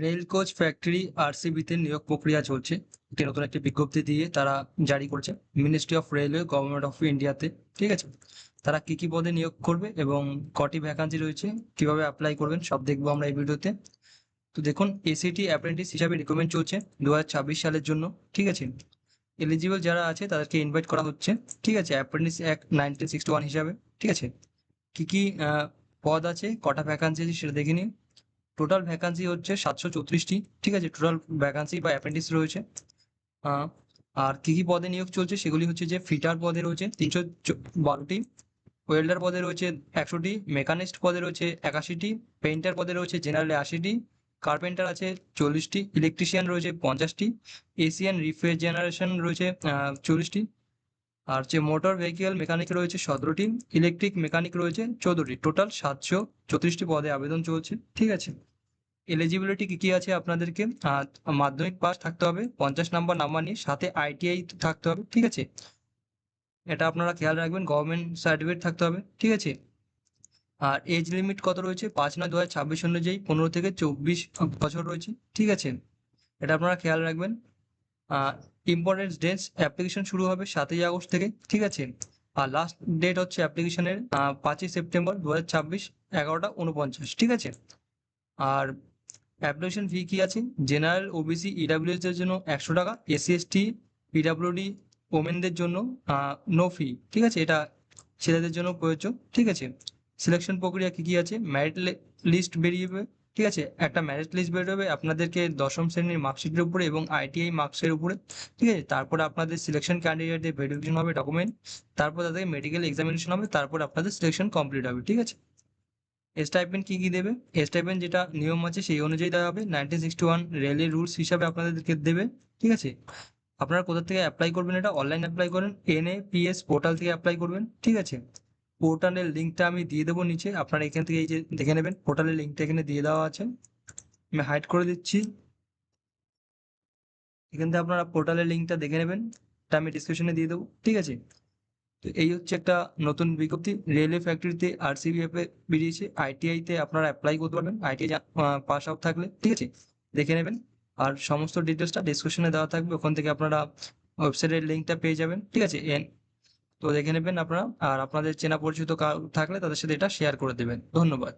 Rail coach factory আরসিবিতে নিয়োগ প্রক্রিয়া চলছে। নতুন একটি বিজ্ঞপ্তি দিয়ে তারা জারি করছে। Ministry of railway, government of ইন্ডিয়াতে। ঠিক আছে, তারা কি কি পদে নিয়োগ করবে এবং কটি ভ্যাকান্সি রয়েছে, কিভাবে অ্যাপ্লাই করবেন, সব দেখবো আমরা এই ভিডিওতে। তো দেখুন, এসিটি অ্যাপ্রেন্টিস হিসাবে রিক্রুটমেন্ট চলছে 2026 সালের জন্য। ঠিক আছে, এলিজিবল যারা আছে তাদেরকে ইনভাইট করা হচ্ছে। ঠিক আছে, অ্যাপ্রেন্টিস অ্যাক্ট 1961 হিসাবে। ঠিক আছে, কি কি পদ আছে, কটা ভ্যাকান্সি আছে সেটা দেখে নিন। টোটাল ভ্যাকান্সি হচ্ছে 734টি। ঠিক আছে, টোটাল ভ্যাকান্সি বা অ্যাপ্রেন্টিস রয়েছে। আহ, আর কি কি পদে নিয়োগ চলছে সেগুলি হচ্ছে যে ফিটার পদে রয়েছে 312টি, ওয়েল্ডার পদে রয়েছে 100টি, মেকানিস্ট পদে রয়েছে 81টি, পেইন্টার পদে রয়েছে জেনারেলে 80টি, কার্পেন্টার আছে 40টি, ইলেকট্রিশিয়ান রয়েছে 50টি, এশিয়ান রিফ্রিজারেশন রয়েছে 40টি, আর যে মোটর ভেহিকেল মেকানিক রয়েছে 17টি, ইলেকট্রিক মেকানিক রয়েছে 14টি। টোটাল 734টি পদে আবেদন চলছে। ঠিক আছে, এলিজিবিলিটি কি কি আছে আপনাদেরকে? মাধ্যমিক পাস থাকতে হবে, 50 নাম্বার নাম্বার নিয়ে, সাথে আইটিআই থাকতে হবে। ঠিক আছে, এটা আপনারা খেয়াল রাখবেন। গভর্নমেন্ট সার্টিফিকেট থাকতে হবে। ঠিক আছে, আর এজ লিমিট কত রয়েছে? 5/9/2026 অনুযায়ী 15 থেকে 24 বছর রয়েছে। ঠিক আছে, এটা আপনারা খেয়াল রাখবেন। ইম্পর্টেন্স ডেটস, অ্যাপ্লিকেশন শুরু হবে 7ই আগস্ট থেকে। ঠিক আছে, আর লাস্ট ডেট হচ্ছে অ্যাপ্লিকেশনের 5ই সেপ্টেম্বর 2026, 11টা 49। ঠিক আছে, আর অ্যাপ্লিকেশন ফি কি আছে? জেনারেল, ওবিসি, ইডাব্লিউএস এর জন্য 100 টাকা, এসসি এসটি, পিডাব্লিউডি, ওমেনদের জন্য নো ফি। ঠিক আছে, এটা ছেলেদের জন্য প্রযোজ্য। ঠিক আছে, সিলেকশন প্রক্রিয়া কি কি আছে? ম্যারিট লিস্ট বেরিয়েবে। ঠিক আছে, একটা ম্যারিট লিস্ট বেরোবে আপনাদেরকে দশম শ্রেণীর মার্কশিটের উপরে এবং আইটিআই মার্কসের উপরে। ঠিক আছে, তারপরে আপনাদের সিলেকশন ক্যান্ডিডেটের ভেরিফিকেশন হবে ডকুমেন্ট, তারপর তাদের মেডিকেল এক্সামিনেশন হবে, তারপর আপনাদের সিলেকশন কমপ্লিট হবে। ঠিক আছে, স্টাইপেন্ড কি কি দেবে? স্টাইপেন্ড যেটা নিয়ম আছে সেই অনুযায়ী দেওয়া হবে, 1961 রেলের রুলস হিসাবে আপনাদেরকে দেবে। ঠিক আছে, আপনারা কোথা থেকে অ্যাপ্লাই করবেন? এটা অনলাইন অ্যাপ্লাই করেন, এনএপিএস পোর্টাল থেকে অ্যাপ্লাই করবেন। ঠিক আছে, পোর্টালের লিঙ্কটা আমি দিয়ে দেবো নিচে, আপনারা এখান থেকে এই যে দেখে নেবেন, পোর্টালের লিঙ্কটা এখানে দিয়ে দেওয়া আছে। আমি হাইড করে দিচ্ছি, এখান থেকে আপনারা পোর্টালের লিঙ্কটা দেখে নেবেন, এটা আমি ডিসক্রিপশনে দিয়ে দেবো। ঠিক আছে, তো এই হচ্ছে একটা নতুন বিজ্ঞপ্তি, রেলওয়ে ফ্যাক্টরিতে আরসিবিএফ এ বেরিয়েছে। আইটিআই তে আপনারা অ্যাপ্লাই করতে পারবেন, আইটিআই পাস আউট থাকলে। ঠিক আছে, দেখে নেবেন। আর সমস্ত ডিটেলসটা ডিসক্রিপশনে দেওয়া থাকবে, ওখান থেকে আপনারা ওয়েবসাইটের লিঙ্কটা পেয়ে যাবেন। ঠিক আছে, তো দেখে নেবেন আপনারা, আর আপনাদের চেনা পরিচিত থাকলে তাদের সাথে এটা শেয়ার করে দেবেন। ধন্যবাদ।